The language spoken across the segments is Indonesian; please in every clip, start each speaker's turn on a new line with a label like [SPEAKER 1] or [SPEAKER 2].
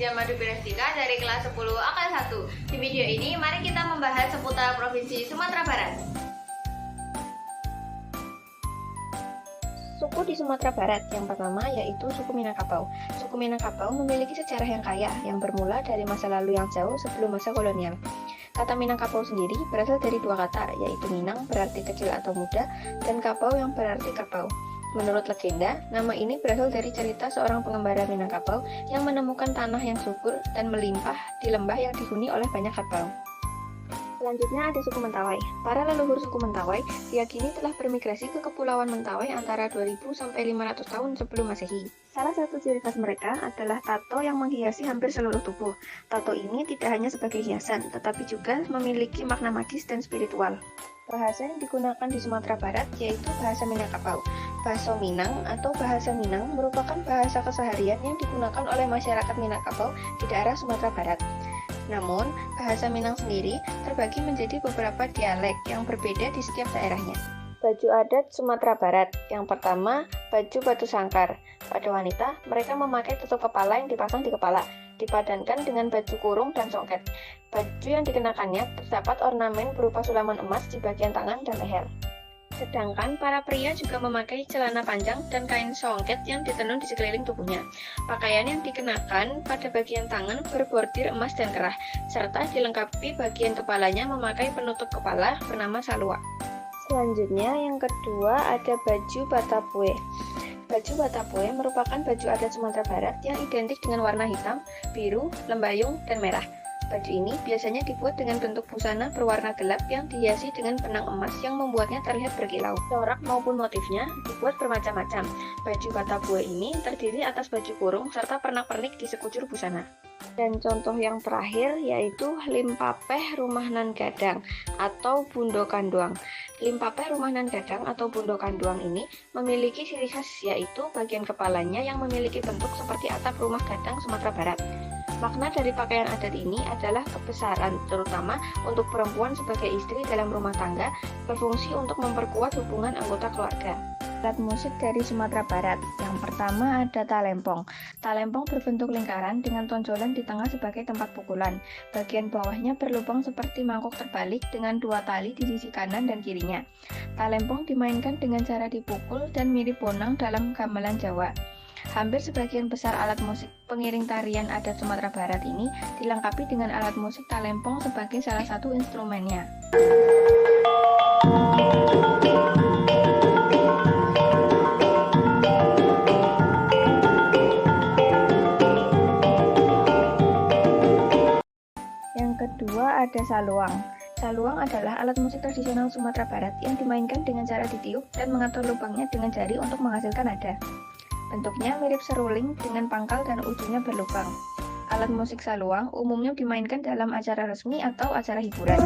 [SPEAKER 1] Widya Madu Pirestika dari kelas 10 AKL 1. Di video ini mari kita membahas seputar Provinsi Sumatera Barat.
[SPEAKER 2] Suku di Sumatera Barat yang pertama yaitu suku Minangkabau. Suku Minangkabau memiliki sejarah yang kaya yang bermula dari masa lalu yang jauh sebelum masa kolonial. Kata Minangkabau sendiri berasal dari dua kata, yaitu Minang berarti kecil atau muda dan Kabau yang berarti kerbau. Menurut legenda, nama ini berasal dari cerita seorang pengembara Minangkabau yang menemukan tanah yang subur dan melimpah di lembah yang dihuni oleh banyak kerbau. Selanjutnya ada suku Mentawai. Para leluhur suku Mentawai diyakini telah bermigrasi ke Kepulauan Mentawai antara 2000 sampai 500 tahun sebelum Masehi. Salah satu ciri khas mereka adalah tato yang menghiasi hampir seluruh tubuh. Tato ini tidak hanya sebagai hiasan, tetapi juga memiliki makna magis dan spiritual. Bahasa yang digunakan di Sumatera Barat yaitu bahasa Minangkabau. Bahasa Minang atau bahasa Minang merupakan bahasa keseharian yang digunakan oleh masyarakat Minangkabau di daerah Sumatera Barat. Namun, bahasa Minang sendiri terbagi menjadi beberapa dialek yang berbeda di setiap daerahnya. Baju adat Sumatera Barat. Yang pertama, baju batu sangkar. Pada wanita, mereka memakai tutup kepala yang dipasang di kepala, dipadankan dengan baju kurung dan songket. Baju yang dikenakannya terdapat ornamen berupa sulaman emas di bagian tangan dan leher. Sedangkan para pria juga memakai celana panjang dan kain songket yang ditenun di sekeliling tubuhnya. Pakaian yang dikenakan pada bagian tangan berbordir emas dan kerah, serta dilengkapi bagian kepalanya memakai penutup kepala bernama salua. Selanjutnya yang kedua ada baju Batapue. Baju Batapue merupakan baju adat Sumatera Barat yang identik dengan warna hitam, biru, lembayung, dan merah. Baju ini biasanya dibuat dengan bentuk busana berwarna gelap yang dihiasi dengan benang emas yang membuatnya terlihat berkilau. Corak maupun motifnya dibuat bermacam-macam. Baju Batapue ini terdiri atas baju kurung serta pernak-pernik di sekujur busana. Dan contoh yang terakhir yaitu Limpapeh Rumah Nan Gadang atau Bundo Kanduang. Limpapeh Rumah Nan Gadang atau Bundo Kanduang ini memiliki ciri khas yaitu bagian kepalanya yang memiliki bentuk seperti atap rumah gadang Sumatera Barat. Makna dari pakaian adat ini adalah kebesaran, terutama untuk perempuan sebagai istri dalam rumah tangga, berfungsi untuk memperkuat hubungan anggota keluarga. Alat musik dari Sumatera Barat. Yang pertama ada talempong. Talempong berbentuk lingkaran dengan tonjolan di tengah sebagai tempat pukulan. Bagian bawahnya berlubang seperti mangkuk terbalik dengan dua tali di sisi kanan dan kirinya. Talempong dimainkan dengan cara dipukul dan mirip bonang dalam gamelan Jawa. Hampir sebagian besar alat musik pengiring tarian adat Sumatera Barat ini dilengkapi dengan alat musik talempong sebagai salah satu instrumennya. Yang kedua ada saluang. Saluang adalah alat musik tradisional Sumatera Barat yang dimainkan dengan cara ditiup dan mengatur lubangnya dengan jari untuk menghasilkan nada. Bentuknya mirip seruling dengan pangkal dan ujungnya berlubang. Alat musik saluang umumnya dimainkan dalam acara resmi atau acara hiburan.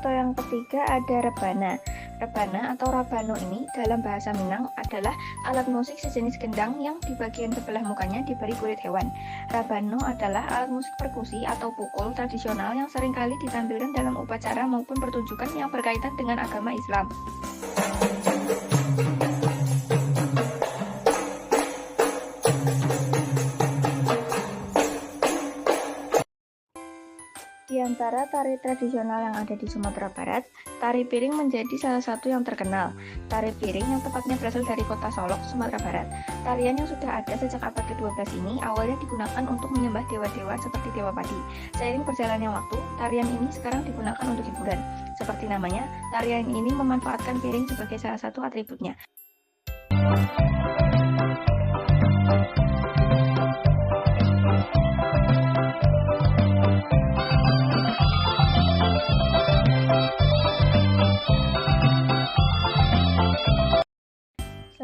[SPEAKER 2] Atau yang ketiga ada rebana. Rebana atau rabano ini dalam bahasa Minang adalah alat musik sejenis gendang yang di bagian sebelah mukanya diberi kulit hewan. Rabano adalah alat musik perkusi atau pukul tradisional yang seringkali ditampilkan dalam upacara maupun pertunjukan yang berkaitan dengan agama Islam. Di antara tari tradisional yang ada di Sumatera Barat, tari piring menjadi salah satu yang terkenal. Tari piring yang tepatnya berasal dari kota Solok, Sumatera Barat. Tarian yang sudah ada sejak abad ke-12 ini awalnya digunakan untuk menyembah dewa-dewa seperti Dewa Padi. Seiring berjalannya waktu, tarian ini sekarang digunakan untuk hiburan. Seperti namanya, tarian ini memanfaatkan piring sebagai salah satu atributnya.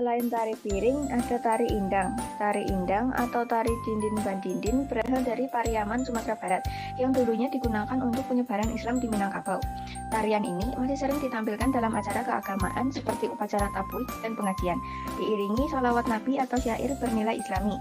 [SPEAKER 2] Selain tari piring, ada tari indang. Tari indang atau tari dindin bandindin berasal dari Pariaman, Sumatera Barat, yang dulunya digunakan untuk penyebaran Islam di Minangkabau. Tarian ini masih sering ditampilkan dalam acara keagamaan seperti upacara tabuih dan pengajian, diiringi sholawat Nabi atau syair bernilai Islami.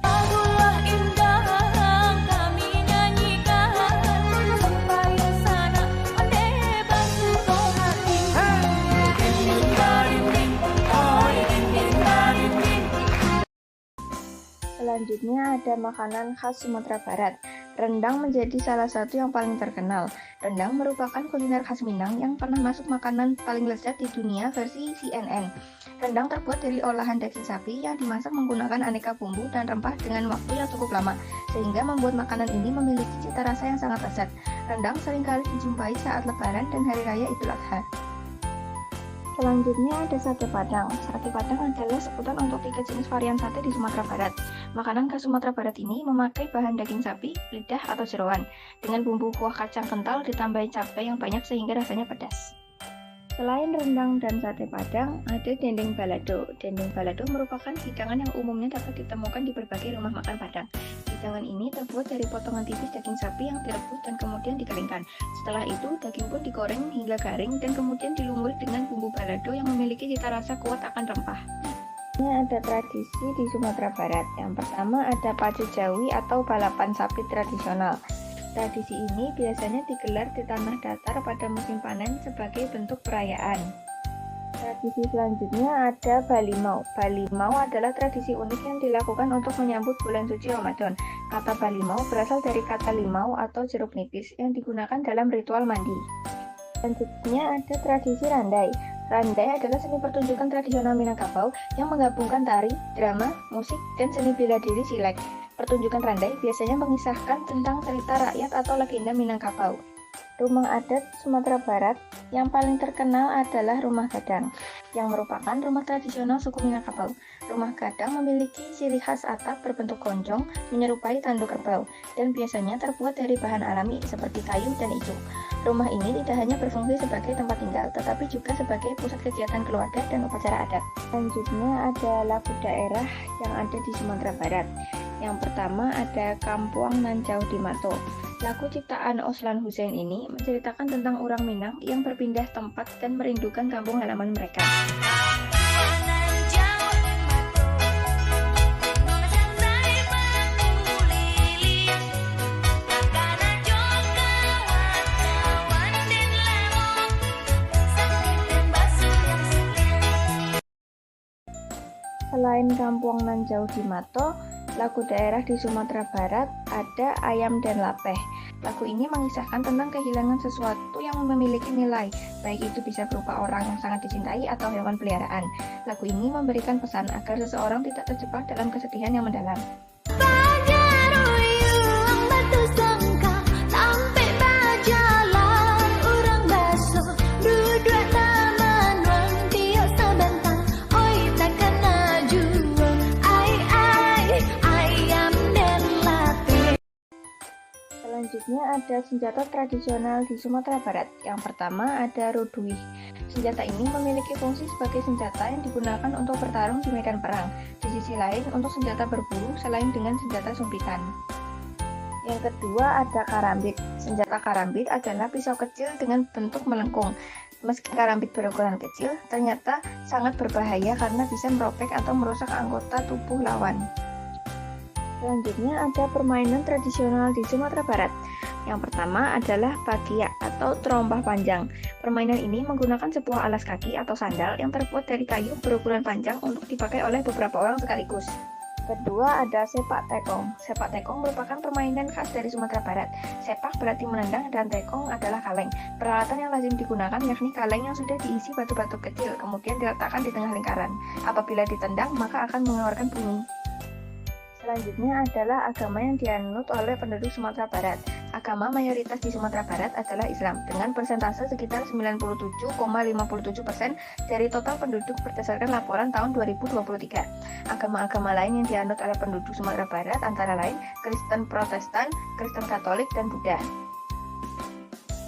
[SPEAKER 2] Selanjutnya ada makanan khas Sumatera Barat. Rendang menjadi salah satu yang paling terkenal. Rendang merupakan kuliner khas Minang yang pernah masuk makanan paling lezat di dunia versi CNN. Rendang terbuat dari olahan daging sapi yang dimasak menggunakan aneka bumbu dan rempah dengan waktu yang cukup lama, sehingga membuat makanan ini memiliki cita rasa yang sangat lezat. Rendang seringkali dijumpai saat Lebaran dan Hari Raya Idul Adha. Selanjutnya ada sate Padang. Sate Padang adalah sebutan untuk 3 jenis varian sate di Sumatera Barat. Makanan khas Sumatera Barat ini memakai bahan daging sapi, lidah atau jeroan, dengan bumbu kuah kacang kental ditambahi cabai yang banyak sehingga rasanya pedas. Selain rendang dan sate Padang, ada dendeng balado. Dendeng balado merupakan hidangan yang umumnya dapat ditemukan di berbagai rumah makan Padang. Hidangan ini terbuat dari potongan tipis daging sapi yang direbus dan kemudian dikeringkan. Setelah itu, daging pun digoreng hingga garing dan kemudian dilumuri dengan bumbu balado yang memiliki cita rasa kuat akan rempah. Ini ada tradisi di Sumatera Barat. Yang pertama ada pacu jawi atau balapan sapi tradisional. Tradisi ini biasanya digelar di tanah datar pada musim panen sebagai bentuk perayaan. Tradisi selanjutnya ada Balimau. Balimau adalah tradisi unik yang dilakukan untuk menyambut bulan suci Ramadan. Kata Balimau berasal dari kata limau atau jeruk nipis yang digunakan dalam ritual mandi. Selanjutnya ada tradisi Randai. Randai adalah seni pertunjukan tradisional Minangkabau yang menggabungkan tari, drama, musik, dan seni bela diri silat. Pertunjukan Randai biasanya mengisahkan tentang cerita rakyat atau legenda Minangkabau. Rumah adat Sumatera Barat yang paling terkenal adalah Rumah Gadang, yang merupakan rumah tradisional suku Minangkabau. Rumah Gadang memiliki ciri khas atap berbentuk gonjong menyerupai tanduk kerbau, dan biasanya terbuat dari bahan alami seperti kayu dan ijuk. Rumah ini tidak hanya berfungsi sebagai tempat tinggal, tetapi juga sebagai pusat kegiatan keluarga dan upacara adat. Selanjutnya ada lagu daerah yang ada di Sumatera Barat. Yang pertama ada Kampuang Nan Jauh di Mato. Lagu ciptaan Oslan Hussein ini menceritakan tentang orang Minang yang berpindah tempat dan merindukan kampung halaman mereka. Selain Kampuang Nan Jauh di Mato, lagu daerah di Sumatera Barat ada Ayam dan Lapeh. Lagu ini mengisahkan tentang kehilangan sesuatu yang memiliki nilai, baik itu bisa berupa orang yang sangat dicintai atau hewan peliharaan. Lagu ini memberikan pesan agar seseorang tidak terjebak dalam kesedihan yang mendalam. Selanjutnya ada senjata tradisional di Sumatera Barat. Yang pertama ada Ruduih. Senjata ini memiliki fungsi sebagai senjata yang digunakan untuk bertarung di medan perang. Di sisi lain untuk senjata berburu selain dengan senjata sumpitan. Yang kedua ada karambit. Senjata karambit adalah pisau kecil dengan bentuk melengkung. Meski karambit berukuran kecil, ternyata sangat berbahaya karena bisa merobek atau merusak anggota tubuh lawan. Selanjutnya ada permainan tradisional di Sumatera Barat. Yang pertama adalah bagia atau terompah panjang. Permainan ini menggunakan sebuah alas kaki atau sandal yang terbuat dari kayu berukuran panjang untuk dipakai oleh beberapa orang sekaligus. Kedua ada sepak tekong. Sepak tekong merupakan permainan khas dari Sumatera Barat. Sepak berarti menendang dan tekong adalah kaleng. Peralatan yang lazim digunakan yakni kaleng yang sudah diisi batu-batu kecil, kemudian diletakkan di tengah lingkaran. Apabila ditendang, maka akan mengeluarkan bunyi. Selanjutnya adalah agama yang dianut oleh penduduk Sumatera Barat. Agama mayoritas di Sumatera Barat adalah Islam, dengan persentase sekitar 97,57% dari total penduduk berdasarkan laporan tahun 2023. Agama-agama lain yang dianut oleh penduduk Sumatera Barat antara lain Kristen Protestan, Kristen Katolik, dan Buddha.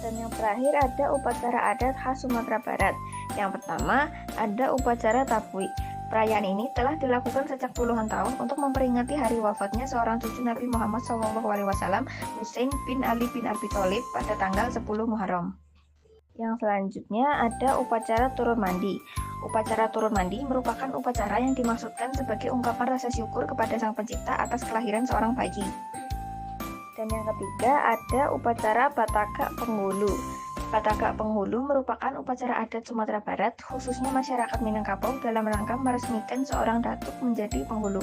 [SPEAKER 2] Dan yang terakhir ada upacara adat khas Sumatera Barat. Yang pertama ada upacara Tabui. Perayaan ini telah dilakukan sejak puluhan tahun untuk memperingati hari wafatnya seorang cucu Nabi Muhammad SAW, Husain bin Ali bin Abi Thalib pada tanggal 10 Muharram. Yang selanjutnya ada upacara turun mandi. Upacara turun mandi merupakan upacara yang dimaksudkan sebagai ungkapan rasa syukur kepada Sang Pencipta atas kelahiran seorang bayi. Dan yang ketiga ada upacara Batagak Penghulu. Batagak Penghulu merupakan upacara adat Sumatera Barat, khususnya masyarakat Minangkabau dalam rangka meresmikan seorang datuk menjadi penghulu.